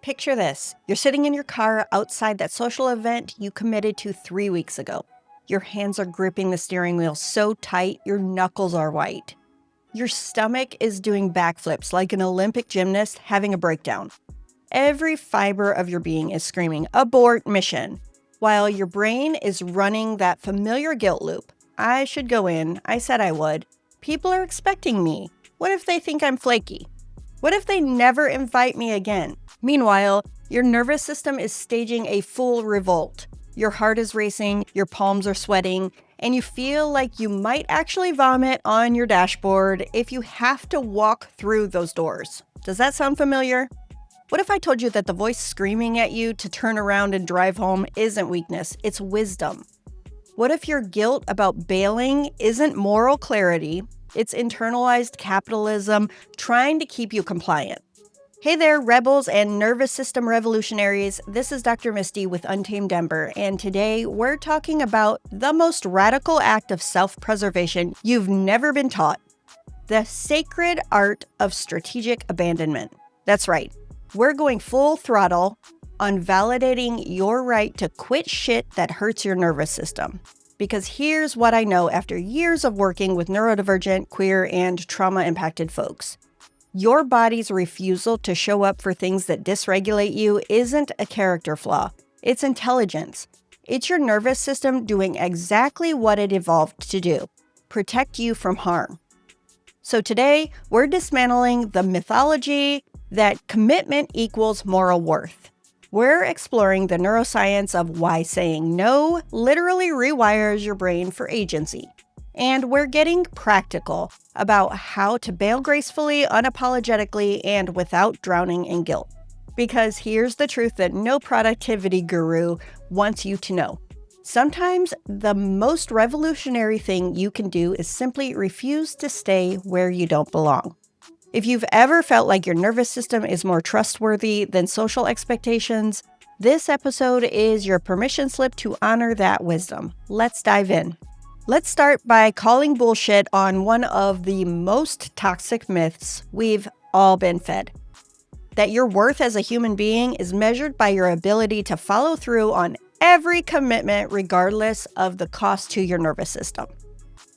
Picture this. You're sitting in your car outside that social event you committed to 3 weeks ago. Your hands are gripping the steering wheel so tight, your knuckles are white. Your stomach is doing backflips like an Olympic gymnast having a breakdown. Every fiber of your being is screaming, "Abort mission," while your brain is running that familiar guilt loop. I should go in. I said I would. People are expecting me. What if they think I'm flaky? What if they never invite me again? Meanwhile, your nervous system is staging a full revolt. Your heart is racing, your palms are sweating, and you feel like you might actually vomit on your dashboard if you have to walk through those doors. Does that sound familiar? What if I told you that the voice screaming at you to turn around and drive home isn't weakness, it's wisdom? What if your guilt about bailing isn't moral clarity, it's internalized capitalism trying to keep you compliant? Hey there, rebels and nervous system revolutionaries. This is Dr. Misty with Untamed Ember, and today we're talking about the most radical act of self-preservation you've never been taught: the sacred art of strategic abandonment. That's right, we're going full throttle on validating your right to quit shit that hurts your nervous system. Because here's what I know after years of working with neurodivergent, queer, and trauma-impacted folks. Your body's refusal to show up for things that dysregulate you isn't a character flaw. It's intelligence. It's your nervous system doing exactly what it evolved to do: protect you from harm. So today, we're dismantling the mythology that commitment equals moral worth. We're exploring the neuroscience of why saying no literally rewires your brain for agency. And we're getting practical about how to bail gracefully, unapologetically, and without drowning in guilt. Because here's the truth that no productivity guru wants you to know. Sometimes the most revolutionary thing you can do is simply refuse to stay where you don't belong. If you've ever felt like your nervous system is more trustworthy than social expectations, this episode is your permission slip to honor that wisdom. Let's dive in. Let's start by calling bullshit on one of the most toxic myths we've all been fed: that your worth as a human being is measured by your ability to follow through on every commitment regardless of the cost to your nervous system.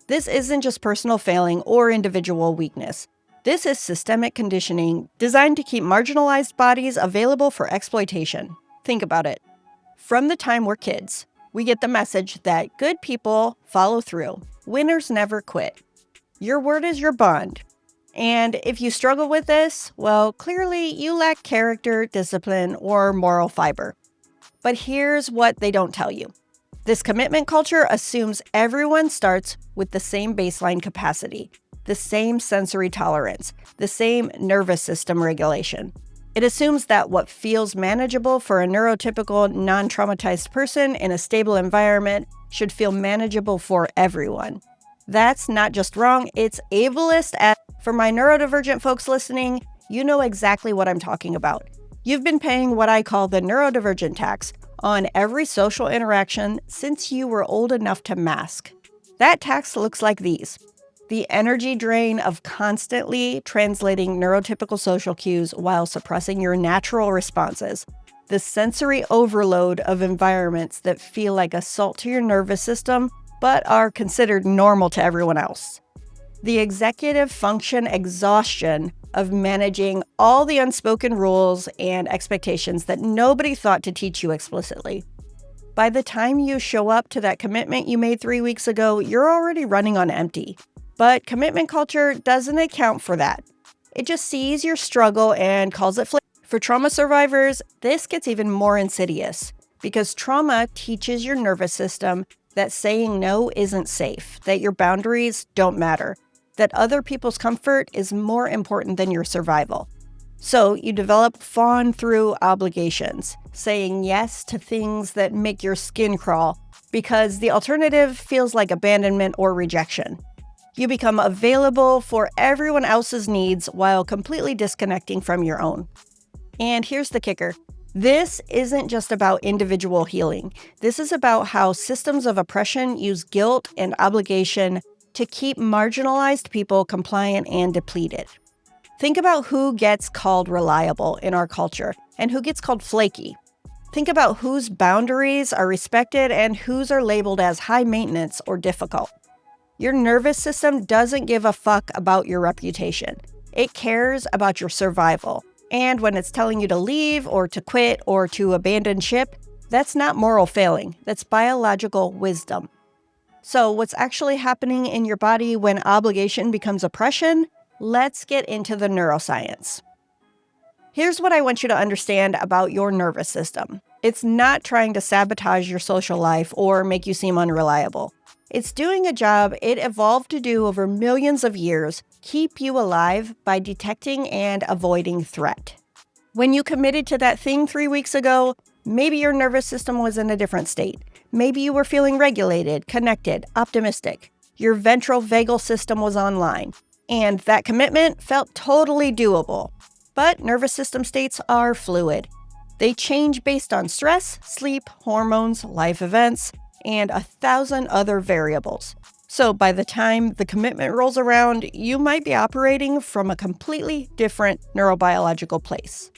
This isn't just personal failing or individual weakness. This is systemic conditioning designed to keep marginalized bodies available for exploitation. Think about it. From the time we're kids, we get the message that good people follow through. Winners never quit. Your word is your bond. And if you struggle with this, well, clearly you lack character, discipline, or moral fiber. But here's what they don't tell you. This commitment culture assumes everyone starts with the same baseline capacity, the same sensory tolerance, the same nervous system regulation. It assumes that what feels manageable for a neurotypical, non-traumatized person in a stable environment should feel manageable for everyone. That's not just wrong, it's ableist. For my neurodivergent folks listening, you know exactly what I'm talking about. You've been paying what I call the neurodivergent tax on every social interaction since you were old enough to mask. That tax looks like these: the energy drain of constantly translating neurotypical social cues while suppressing your natural responses. The sensory overload of environments that feel like assault to your nervous system, but are considered normal to everyone else. The executive function exhaustion of managing all the unspoken rules and expectations that nobody thought to teach you explicitly. By the time you show up to that commitment you made 3 weeks ago, you're already running on empty. But commitment culture doesn't account for that. It just sees your struggle and calls it flake. For trauma survivors, this gets even more insidious because trauma teaches your nervous system that saying no isn't safe, that your boundaries don't matter, that other people's comfort is more important than your survival. So you develop fawn-through obligations, saying yes to things that make your skin crawl because the alternative feels like abandonment or rejection. You become available for everyone else's needs while completely disconnecting from your own. And here's the kicker. This isn't just about individual healing. This is about how systems of oppression use guilt and obligation to keep marginalized people compliant and depleted. Think about who gets called reliable in our culture and who gets called flaky. Think about whose boundaries are respected and whose are labeled as high maintenance or difficult. Your nervous system doesn't give a fuck about your reputation. It cares about your survival. And when it's telling you to leave or to quit or to abandon ship, that's not moral failing. That's biological wisdom. So what's actually happening in your body when obligation becomes oppression? Let's get into the neuroscience. Here's what I want you to understand about your nervous system. It's not trying to sabotage your social life or make you seem unreliable. It's doing a job it evolved to do over millions of years, keep you alive by detecting and avoiding threat. When you committed to that thing 3 weeks ago, maybe your nervous system was in a different state. Maybe you were feeling regulated, connected, optimistic. Your ventral vagal system was online, and that commitment felt totally doable. But nervous system states are fluid. They change based on stress, sleep, hormones, life events, and 1,000 other variables. So by the time the commitment rolls around, you might be operating from a completely different neurobiological place.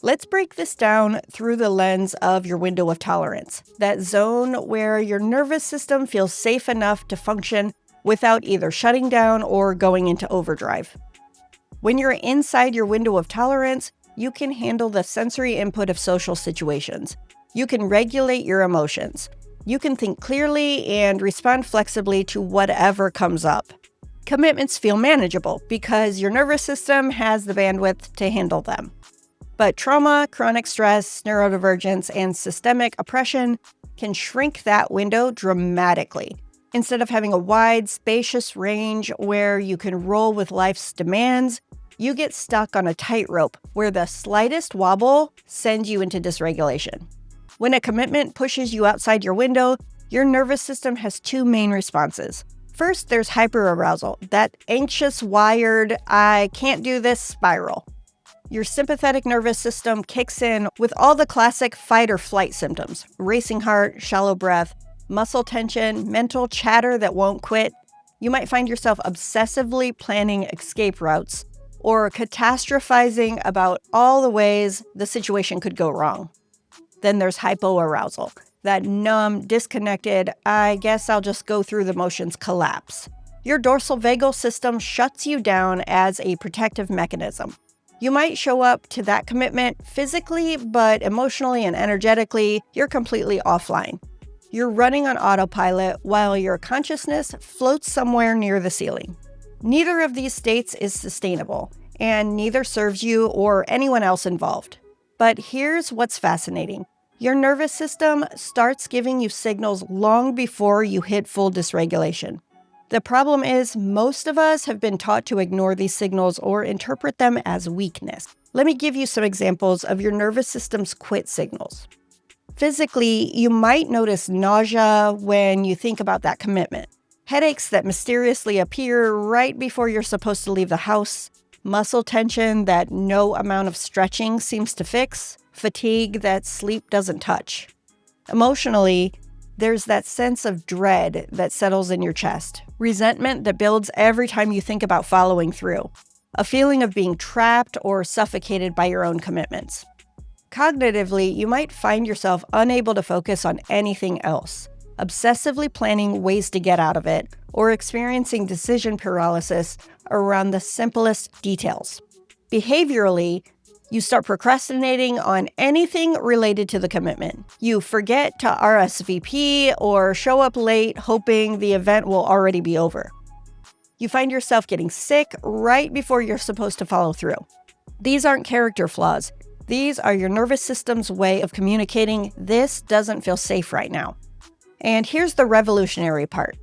Let's break this down through the lens of your window of tolerance, that zone where your nervous system feels safe enough to function without either shutting down or going into overdrive. When you're inside your window of tolerance, you can handle the sensory input of social situations. You can regulate your emotions. You can think clearly and respond flexibly to whatever comes up. Commitments feel manageable because your nervous system has the bandwidth to handle them. But trauma, chronic stress, neurodivergence, and systemic oppression can shrink that window dramatically. Instead of having a wide, spacious range where you can roll with life's demands, you get stuck on a tightrope where the slightest wobble sends you into dysregulation. When a commitment pushes you outside your window, your nervous system has two main responses. First, there's hyperarousal, that anxious, wired, I can't do this spiral. Your sympathetic nervous system kicks in with all the classic fight or flight symptoms: racing heart, shallow breath, muscle tension, mental chatter that won't quit. You might find yourself obsessively planning escape routes or catastrophizing about all the ways the situation could go wrong. Then there's hypoarousal, that numb, disconnected, I guess I'll just go through the motions collapse. Your dorsal vagal system shuts you down as a protective mechanism. You might show up to that commitment physically, but emotionally and energetically, you're completely offline. You're running on autopilot while your consciousness floats somewhere near the ceiling. Neither of these states is sustainable, and neither serves you or anyone else involved. But here's what's fascinating. Your nervous system starts giving you signals long before you hit full dysregulation. The problem is most of us have been taught to ignore these signals or interpret them as weakness. Let me give you some examples of your nervous system's quit signals. Physically, you might notice nausea when you think about that commitment. Headaches that mysteriously appear right before you're supposed to leave the house. Muscle tension that no amount of stretching seems to fix. Fatigue that sleep doesn't touch. Emotionally, there's that sense of dread that settles in your chest. Resentment that builds every time you think about following through. A feeling of being trapped or suffocated by your own commitments. Cognitively, you might find yourself unable to focus on anything else, obsessively planning ways to get out of it, or experiencing decision paralysis around the simplest details. Behaviorally, you start procrastinating on anything related to the commitment. You forget to RSVP or show up late hoping the event will already be over. You find yourself getting sick right before you're supposed to follow through. These aren't character flaws. These are your nervous system's way of communicating, this doesn't feel safe right now. And here's the revolutionary part.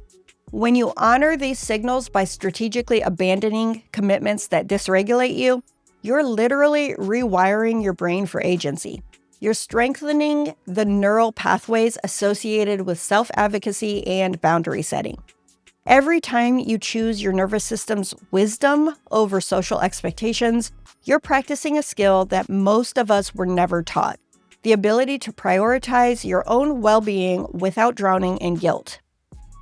When you honor these signals by strategically abandoning commitments that dysregulate you, you're literally rewiring your brain for agency. You're strengthening the neural pathways associated with self-advocacy and boundary setting. Every time you choose your nervous system's wisdom over social expectations, you're practicing a skill that most of us were never taught: the ability to prioritize your own well-being without drowning in guilt.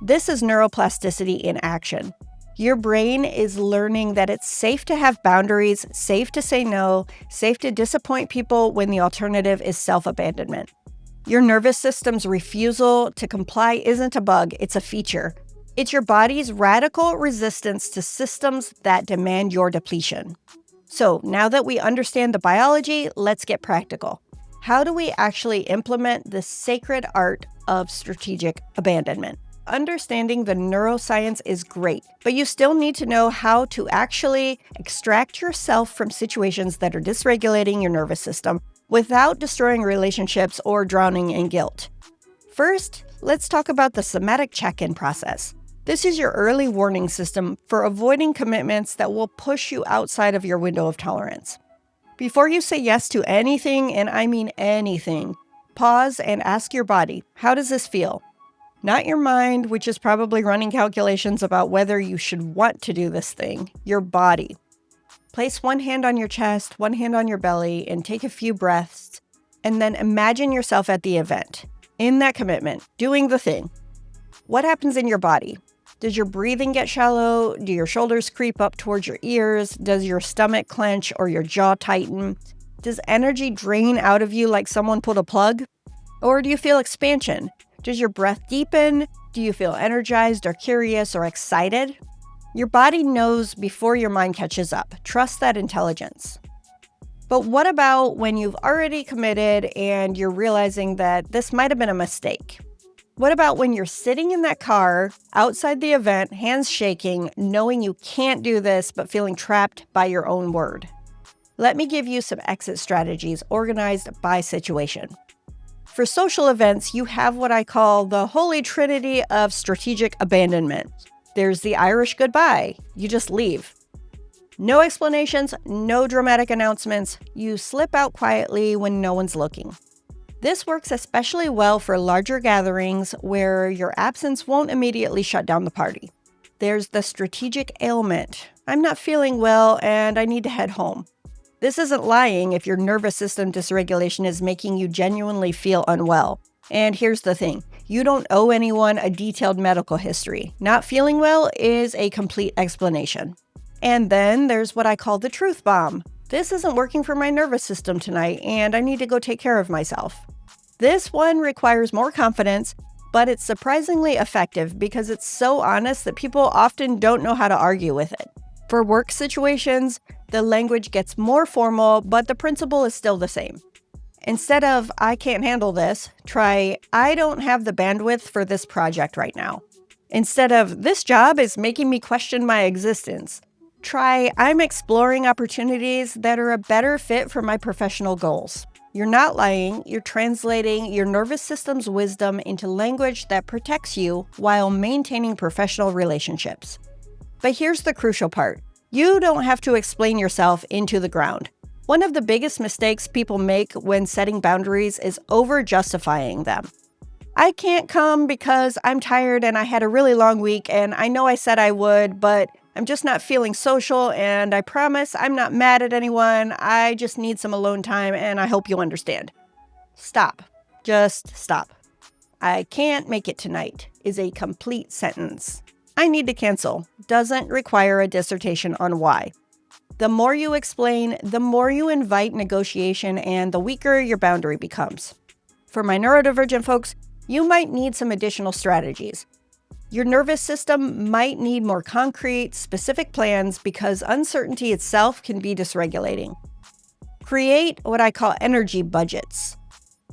This is neuroplasticity in action. Your brain is learning that it's safe to have boundaries, safe to say no, safe to disappoint people when the alternative is self-abandonment. Your nervous system's refusal to comply isn't a bug, it's a feature. It's your body's radical resistance to systems that demand your depletion. So now that we understand the biology, let's get practical. How do we actually implement the sacred art of strategic abandonment? Understanding the neuroscience is great, but you still need to know how to actually extract yourself from situations that are dysregulating your nervous system without destroying relationships or drowning in guilt. First, let's talk about the somatic check-in process. This is your early warning system for avoiding commitments that will push you outside of your window of tolerance. Before you say yes to anything, and I mean anything, pause and ask your body, how does this feel? Not your mind, which is probably running calculations about whether you should want to do this thing. Your body. Place one hand on your chest, one hand on your belly, and take a few breaths. And then imagine yourself at the event, in that commitment, doing the thing. What happens in your body? Does your breathing get shallow? Do your shoulders creep up towards your ears? Does your stomach clench or your jaw tighten? Does energy drain out of you like someone pulled a plug? Or do you feel expansion? Does your breath deepen? Do you feel energized or curious or excited? Your body knows before your mind catches up. Trust that intelligence. But what about when you've already committed and you're realizing that this might have been a mistake? What about when you're sitting in that car outside the event, hands shaking, knowing you can't do this, but feeling trapped by your own word? Let me give you some exit strategies organized by situation. For social events, you have what I call the holy trinity of strategic abandonment. There's the Irish goodbye. You just leave. No explanations, no dramatic announcements. You slip out quietly when no one's looking. This works especially well for larger gatherings where your absence won't immediately shut down the party. There's the strategic ailment. I'm not feeling well and I need to head home. This isn't lying if your nervous system dysregulation is making you genuinely feel unwell. And here's the thing, you don't owe anyone a detailed medical history. Not feeling well is a complete explanation. And then there's what I call the truth bomb. This isn't working for my nervous system tonight, and I need to go take care of myself. This one requires more confidence, but it's surprisingly effective because it's so honest that people often don't know how to argue with it. For work situations, the language gets more formal, but the principle is still the same. Instead of, I can't handle this, try, I don't have the bandwidth for this project right now. Instead of, this job is making me question my existence, try, I'm exploring opportunities that are a better fit for my professional goals. You're not lying, you're translating your nervous system's wisdom into language that protects you while maintaining professional relationships. But here's the crucial part. You don't have to explain yourself into the ground. One of the biggest mistakes people make when setting boundaries is over-justifying them. I can't come because I'm tired and I had a really long week and I know I said I would, but I'm just not feeling social and I promise I'm not mad at anyone. I just need some alone time and I hope you'll understand. Stop. Just stop. I can't make it tonight is a complete sentence. I need to cancel doesn't require a dissertation on why. The more you explain, the more you invite negotiation and the weaker your boundary becomes. For my neurodivergent folks, you might need some additional strategies. Your nervous system might need more concrete, specific plans because uncertainty itself can be dysregulating. Create what I call energy budgets.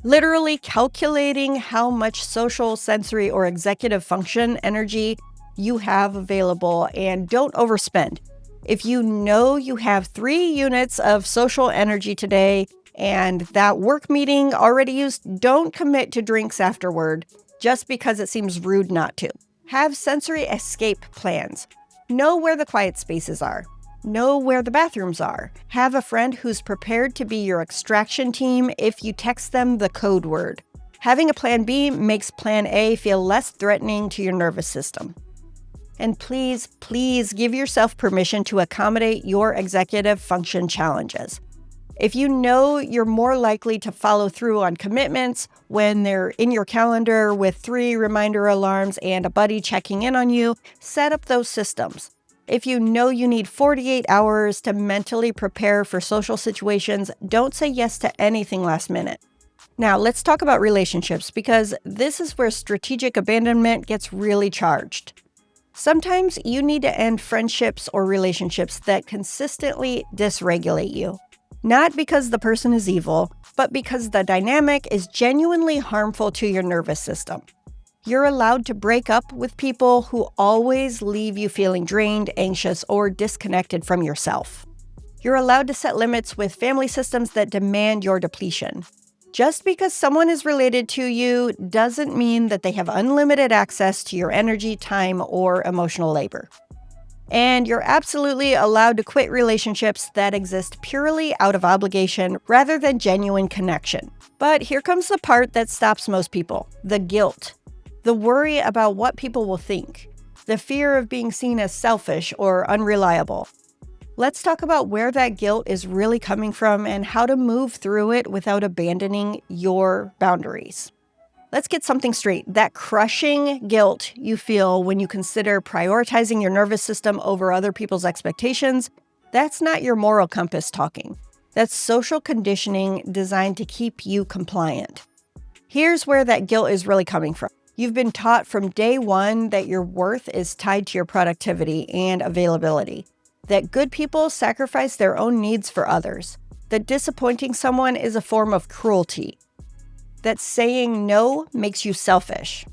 Literally calculating how much social, sensory, or executive function energy you have available and don't overspend. If you know you have 3 units of social energy today and that work meeting already used, don't commit to drinks afterward just because it seems rude not to. Have sensory escape plans. Know where the quiet spaces are. Know where the bathrooms are. Have a friend who's prepared to be your extraction team if you text them the code word. Having a plan B makes plan A feel less threatening to your nervous system. And please, please give yourself permission to accommodate your executive function challenges. If you know you're more likely to follow through on commitments when they're in your calendar with 3 reminder alarms and a buddy checking in on you, set up those systems. If you know you need 48 hours to mentally prepare for social situations, don't say yes to anything last minute. Now, let's talk about relationships, because this is where strategic abandonment gets really charged. Sometimes you need to end friendships or relationships that consistently dysregulate you. Not because the person is evil, but because the dynamic is genuinely harmful to your nervous system. You're allowed to break up with people who always leave you feeling drained, anxious, or disconnected from yourself. You're allowed to set limits with family systems that demand your depletion. Just because someone is related to you doesn't mean that they have unlimited access to your energy, time, or emotional labor. And you're absolutely allowed to quit relationships that exist purely out of obligation rather than genuine connection. But here comes the part that stops most people: the guilt. The worry about what people will think. The fear of being seen as selfish or unreliable. Let's talk about where that guilt is really coming from and how to move through it without abandoning your boundaries. Let's get something straight. That crushing guilt you feel when you consider prioritizing your nervous system over other people's expectations, that's not your moral compass talking. That's social conditioning designed to keep you compliant. Here's where that guilt is really coming from. You've been taught from day one that your worth is tied to your productivity and availability, that good people sacrifice their own needs for others, that disappointing someone is a form of cruelty, that saying no makes you selfish.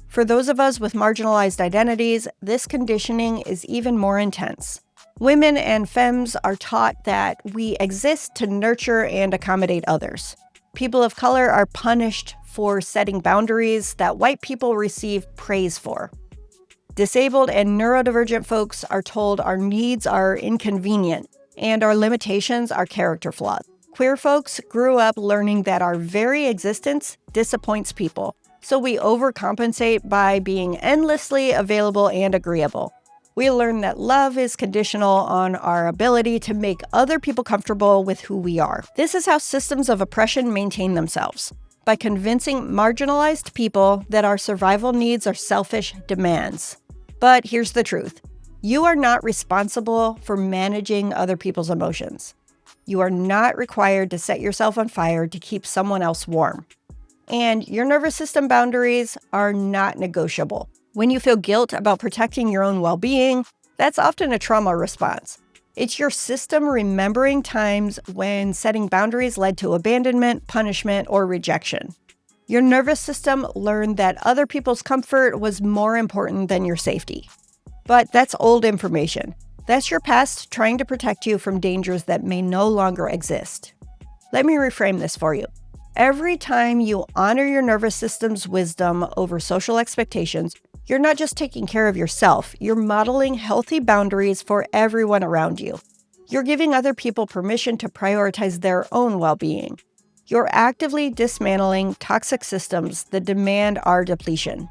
For those of us with marginalized identities, this conditioning is even more intense. Women and femmes are taught that we exist to nurture and accommodate others. People of color are punished for setting boundaries that white people receive praise for. Disabled and neurodivergent folks are told our needs are inconvenient and our limitations are character flaws. Queer folks grew up learning that our very existence disappoints people, so we overcompensate by being endlessly available and agreeable. We learn that love is conditional on our ability to make other people comfortable with who we are. This is how systems of oppression maintain themselves, by convincing marginalized people that our survival needs are selfish demands. But here's the truth. You are not responsible for managing other people's emotions. You are not required to set yourself on fire to keep someone else warm. And your nervous system boundaries are not negotiable. When you feel guilt about protecting your own well-being, that's often a trauma response. It's your system remembering times when setting boundaries led to abandonment, punishment, or rejection. Your nervous system learned that other people's comfort was more important than your safety. But that's old information. That's your past trying to protect you from dangers that may no longer exist. Let me reframe this for you. Every time you honor your nervous system's wisdom over social expectations, you're not just taking care of yourself, you're modeling healthy boundaries for everyone around you. You're giving other people permission to prioritize their own well-being. You're actively dismantling toxic systems that demand our depletion.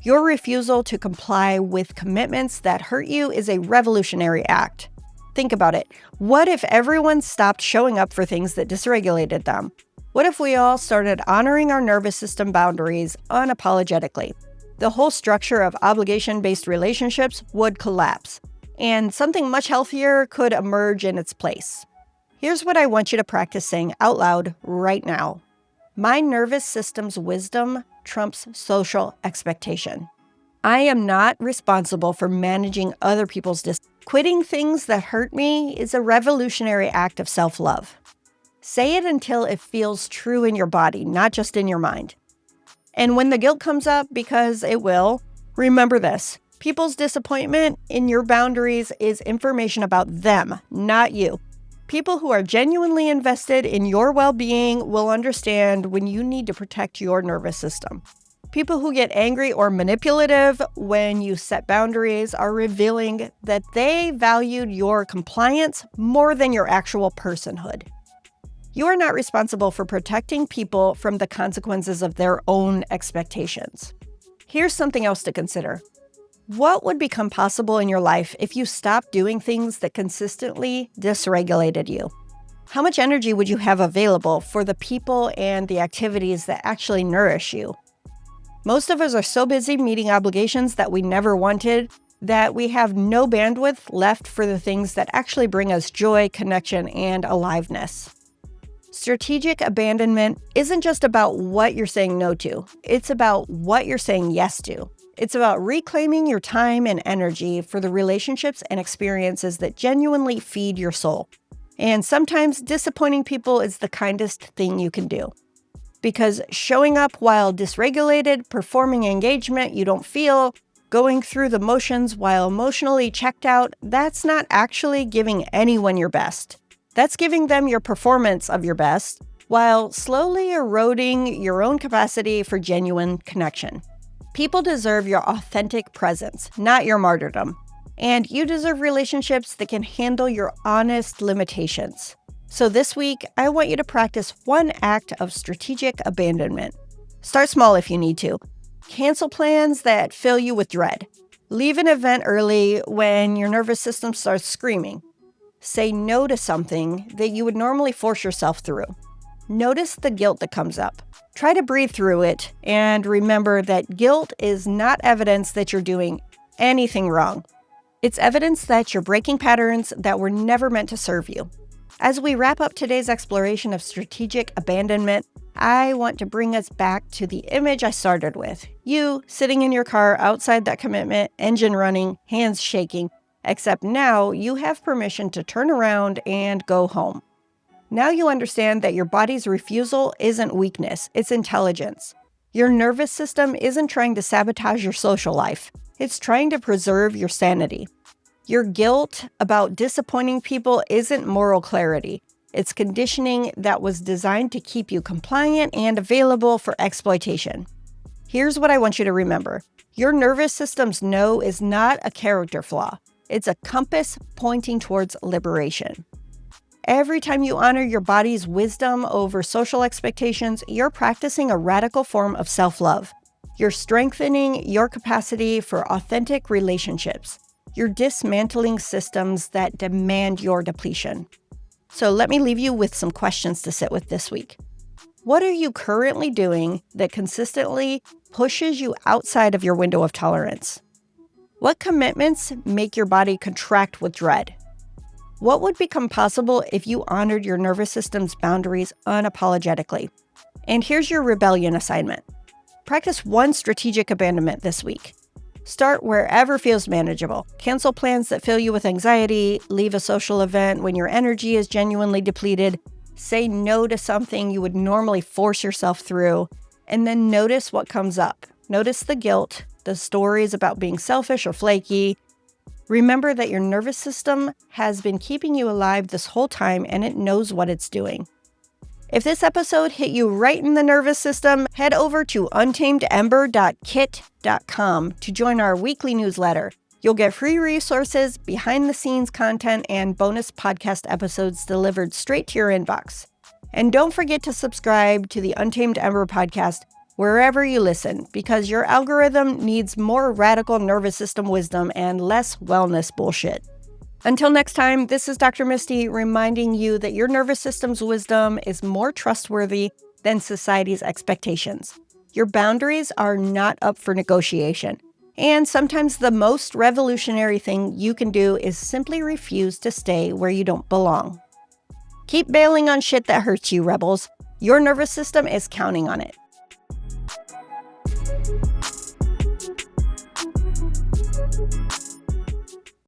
Your refusal to comply with commitments that hurt you is a revolutionary act. Think about it. What if everyone stopped showing up for things that dysregulated them? What if we all started honoring our nervous system boundaries unapologetically? The whole structure of obligation-based relationships would collapse, and something much healthier could emerge in its place. Here's what I want you to practice saying out loud right now. My nervous system's wisdom trumps social expectation. I am not responsible for managing other people's Quitting things that hurt me is a revolutionary act of self-love. Say it until it feels true in your body, not just in your mind. And when the guilt comes up, because it will, remember this. People's disappointment in your boundaries is information about them, not you. People who are genuinely invested in your well-being will understand when you need to protect your nervous system. People who get angry or manipulative when you set boundaries are revealing that they valued your compliance more than your actual personhood. You are not responsible for protecting people from the consequences of their own expectations. Here's something else to consider. What would become possible in your life if you stopped doing things that consistently dysregulated you? How much energy would you have available for the people and the activities that actually nourish you? Most of us are so busy meeting obligations that we never wanted that we have no bandwidth left for the things that actually bring us joy, connection, and aliveness. Strategic abandonment isn't just about what you're saying no to, it's about what you're saying yes to. It's about reclaiming your time and energy for the relationships and experiences that genuinely feed your soul. And sometimes disappointing people is the kindest thing you can do. Because showing up while dysregulated, performing engagement you don't feel, going through the motions while emotionally checked out, that's not actually giving anyone your best. That's giving them your performance of your best, while slowly eroding your own capacity for genuine connection. People deserve your authentic presence, not your martyrdom. And you deserve relationships that can handle your honest limitations. So this week, I want you to practice one act of strategic abandonment. Start small if you need to. Cancel plans that fill you with dread. Leave an event early when your nervous system starts screaming. Say no to something that you would normally force yourself through. Notice the guilt that comes up. Try to breathe through it and remember that guilt is not evidence that you're doing anything wrong. It's evidence that you're breaking patterns that were never meant to serve you. As we wrap up today's exploration of strategic abandonment, I want to bring us back to the image I started with. You sitting in your car outside that commitment, engine running, hands shaking, except now you have permission to turn around and go home. Now you understand that your body's refusal isn't weakness, it's intelligence. Your nervous system isn't trying to sabotage your social life, it's trying to preserve your sanity. Your guilt about disappointing people isn't moral clarity. It's conditioning that was designed to keep you compliant and available for exploitation. Here's what I want you to remember. Your nervous system's no is not a character flaw. It's a compass pointing towards liberation. Every time you honor your body's wisdom over social expectations, you're practicing a radical form of self-love. You're strengthening your capacity for authentic relationships. You're dismantling systems that demand your depletion. So let me leave you with some questions to sit with this week. What are you currently doing that consistently pushes you outside of your window of tolerance? What commitments make your body contract with dread? What would become possible if you honored your nervous system's boundaries unapologetically? And here's your rebellion assignment. Practice one strategic abandonment this week. Start wherever feels manageable. Cancel plans that fill you with anxiety, leave a social event when your energy is genuinely depleted, say no to something you would normally force yourself through, and then notice what comes up. Notice the guilt, the stories about being selfish or flaky. Remember that your nervous system has been keeping you alive this whole time and it knows what it's doing. If this episode hit you right in the nervous system, head over to untamedember.kit.com to join our weekly newsletter. You'll get free resources, behind-the-scenes content, and bonus podcast episodes delivered straight to your inbox. And don't forget to subscribe to the Untamed Ember podcast wherever you listen, because your algorithm needs more radical nervous system wisdom and less wellness bullshit. Until next time, this is Dr. Misty reminding you that your nervous system's wisdom is more trustworthy than society's expectations. Your boundaries are not up for negotiation. And sometimes the most revolutionary thing you can do is simply refuse to stay where you don't belong. Keep bailing on shit that hurts you, rebels. Your nervous system is counting on it.